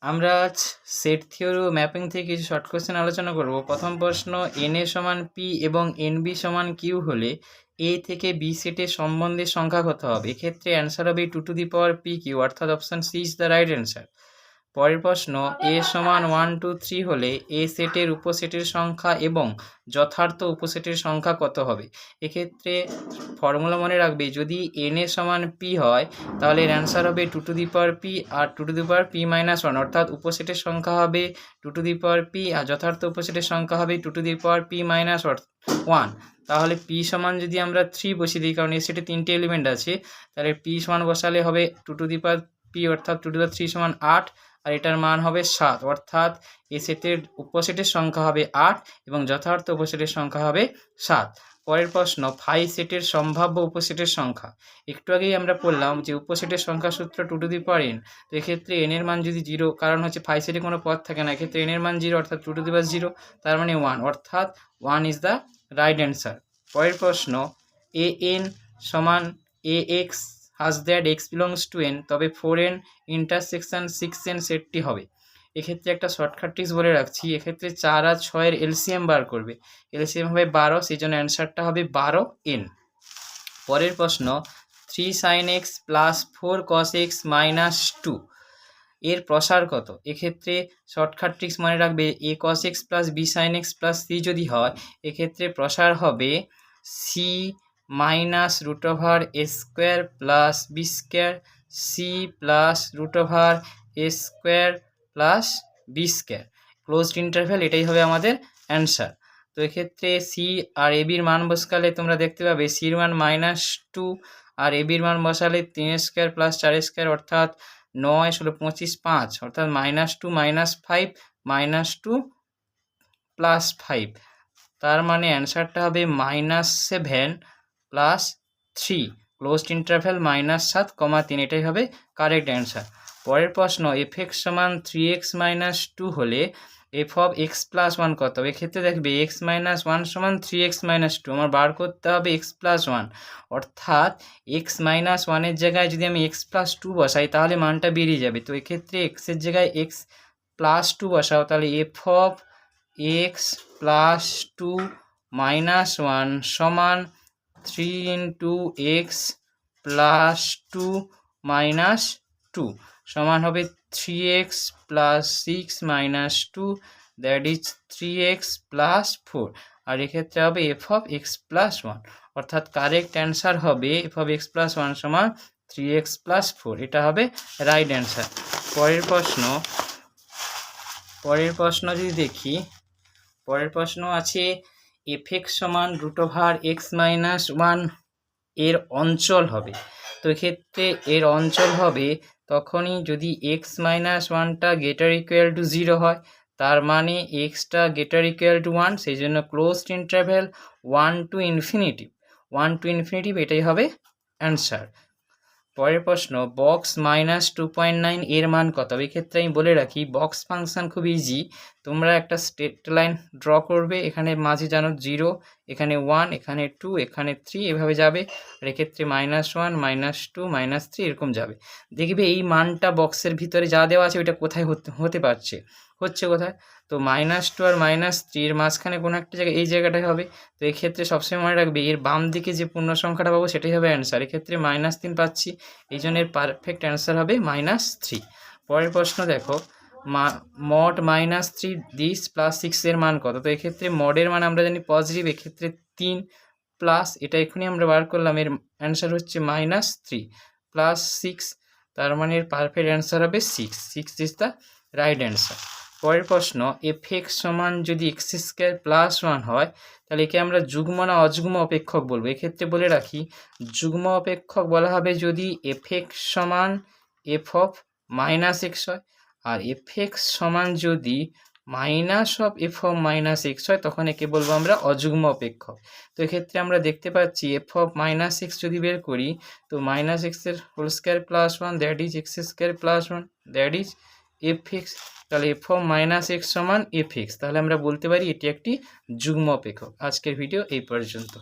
আমরা আজ set theory ও mapping থেকে কিছু শর্ট কোশ্চেন আলোচনা করব। প্রথম প্রশ্ন, এন এ সমান পি এবং এন বি সমান কিউ হলে এ থেকে বি সেটের সম্বন্ধের সংখ্যা কত হবে? এক্ষেত্রে অ্যান্সার হবে 2 to the power P Q, অর্থাৎ option C is the right answer. পরের প্রশ্ন, এ সমান 1 2 3 হলে এ সেটের উপসেটের সংখ্যা এবং যথার্থ উপসেটের সংখ্যা কত হবে? এক্ষেত্রে ফর্মুলা মনে রাখবে, যদি এন এ সমান পি হয় তাহলে এর অ্যান্সার হবে 2 টু দি পাওয়ার পি আর 2 to the power p minus 1, অর্থাৎ উপসেটের সংখ্যা হবে 2 টু দি পাওয়ার পি আর যথার্থ উপসেটের সংখ্যা হবে 2 to the power p minus 1। তাহলে পি সমান যদি আমরা 3 বসিয়ে দিই, কারণ এর সেটে 3টে এলিমেন্ট আছে, তাহলে পি সমান বসালে হবে 2 টু দি পাওয়ার পি অর্থাৎ 2 টু দি পাওয়ার 3 সমান 8, আর এটার মান হবে 7, অর্থাৎ এই সেটের উপসেটের সংখ্যা হবে 8 এবং যথার্থ উপসেটের সংখ্যা হবে 7। পরের প্রশ্ন, ফাই সেটের সম্ভাব্য উপসেটের সংখ্যা। একটু আগেই আমরা পড়লাম যে উপসেটের সংখ্যা সূত্র 2 টু দি পাওয়ার n, তো এক্ষেত্রে n এর মান যদি 0, কারণ হচ্ছে ফাই সেটে কোনো পদ থাকে না, এক্ষেত্রে n এর মান 0 অর্থাৎ 2 টু দি পাওয়ার 0, তার মানে 1, অর্থাৎ 1 ইজ দ্য রাইট অ্যান্সার। পরের প্রশ্ন, এ এন সমান এ এক্স হাজ that x belongs to N, তবে 4n ইন্টারসেকশন 6n সেটটি হবে। এক্ষেত্রে একটা শর্টকাট ট্রিক্স বলে রাখছি, এক্ষেত্রে 4 আর 6 এর এলসিএম বার করবে, এলসিএম হবে 12, সেই জন্য অ্যান্সারটা হবে 12n। পরের প্রশ্ন, 3 sin x plus 4 cos x minus 2 এর প্রসার কত? এক্ষেত্রে শর্টকাট ট্রিক্স মনে রাখবে, a cos x plus b sin x plus c যদি হয়, এক্ষেত্রে প্রসার হবে c minus root over A square plus B square, C plus root over A square plus B square, closed interval, এটাই হবে আমাদের অ্যান্সার। তো এক্ষেত্রে সি আর এ বির মান বসালে তোমরা দেখতে পাবে সির মান -2 আর এ বির মান বসালে 3 স্কোয়ার প্লাস 4 স্কোয়ার, অর্থাৎ 9 ষোলো 25 5, অর্থাৎ -2 -5 -2 প্লাস 5, তার মানে অ্যান্সারটা হবে -7 প্লাস 3, ক্লোজড ইন্টারভ্যাল -7, 3, এটাই হবে কারেক্ট অ্যান্সার। পরের প্রশ্ন, এফ এক্স সমান 3x - 2 হলে এফ অফ এক্স প্লাস 1 কত হবে? এক্ষেত্রে দেখবে এক্স মাইনাস 1 সমান 3x - 2, আমার বার করতে হবে এক্স প্লাস 1, অর্থাৎ এক্স মাইনাস 1-এর জায়গায় যদি আমি এক্স প্লাস 2 বসাই তাহলে মানটা বেরিয়ে যাবে। তো এক্ষেত্রে এক্সের জায়গায় এক্স প্লাস 2 বসাও, তাহলে f of x plus 2 minus 1 সমান 3 ইন্টু এক্স প্লাস 2 মাইনাস 2 সমান হবে 3x plus 6 minus 2, that is 3x plus 4, আর এক্ষেত্রে হবে এফ অফ এক্স প্লাস 1, অর্থাৎ কারেক্ট অ্যান্সার হবে এফ অফ এক্স প্লাস 1 সমান 3x প্লাস 4, এটা হবে রাইট অ্যান্সার। পরের প্রশ্ন যদি দেখি, পরের প্রশ্ন আছে এফ এক্স সমান রুট ওভার এক্স মাইনাস 1 এর অঞ্চল হবে। তো এক্ষেত্রে এর অঞ্চল হবে তখনই যদি এক্স মাইনাস 1টা গ্রেটার ইকুয়াল টু 0 হয়, তার মানে এক্সটা গ্রেটার ইকুয়াল টু 1, সেই জন্য ক্লোজড ইন্টারভ্যাল 1 টু ইনফিনিটিভ, এটাই হবে অ্যান্সার। পরের প্রশ্ন, বক্স -2.9 এর মান কত? এক্ষেত্রে আমি বলে রাখি, বক্স ফাংশন খুব ইজি, তোমরা একটা স্ট্রেট লাইন ড্র করবে, এখানে মাঝে জানো 0, এখানে 1, এখানে 2, এখানে 3, এভাবে যাবে, আর এক্ষেত্রে -1 -2 -3 এরকম যাবে। দেখবে এই মানটা বক্সের ভিতরে যা দেওয়া আছে ওইটা কোথায় হতে পারছে, হচ্ছে কোথায়? তো -2 আর -3 এর মাঝখানে কোনো একটা জায়গায়, এই জায়গাটায় হবে। তো এক্ষেত্রে সবসময় মনে রাখবে এর বাম দিকে যে পূর্ণ সংখ্যাটা পাবো সেটাই হবে অ্যান্সার, এক্ষেত্রে -3 পাচ্ছি, এই জন্য এর পারফেক্ট অ্যান্সার হবে -3। পরের প্রশ্ন দেখো, মড -3 দিস প্লাস 6 এর মান কত? তো এক্ষেত্রে মডের মান আমরা জানি পজিটিভ, এক্ষেত্রে 3 প্লাস, এটা এখনই আমরা বার করলাম, এর অ্যান্সার হচ্ছে -3 প্লাস 6, তার মানে এর পারফেক্ট অ্যান্সার হবে 6 ইজ দ্য রাইট অ্যান্সার। পরের প্রশ্ন, এফ এক্স সমান যদি এক্স স্কোয়ার প্লাস 1 হয় তাহলে একে আমরা যুগ্ম না অযুগ্ম অপেক্ষক বলবো? এক্ষেত্রে বলে রাখি, যুগ্ম অপেক্ষক বলা হবে যদি এফ এক্স সমান এফ অফ মাইনাস এক্স হয়, আর এফ এক্স সমান যদি minus of F of minus x হয়, তখন একে বলবো আমরা অযুগ্ম অপেক্ষক। তো এক্ষেত্রে আমরা দেখতে পাচ্ছি এফ অফ মাইনাস এক্স যদি বের করি, তো মাইনাস এক্সের whole square plus 1, that is x square plus 1, that is f x, তাহলে এফ অফ মাইনাস এক্স সমান এফ এক্স, তাহলে আমরা বলতে পারি এটি একটি যুগ্ম অপেক্ষক। আজকের ভিডিও এই পর্যন্ত।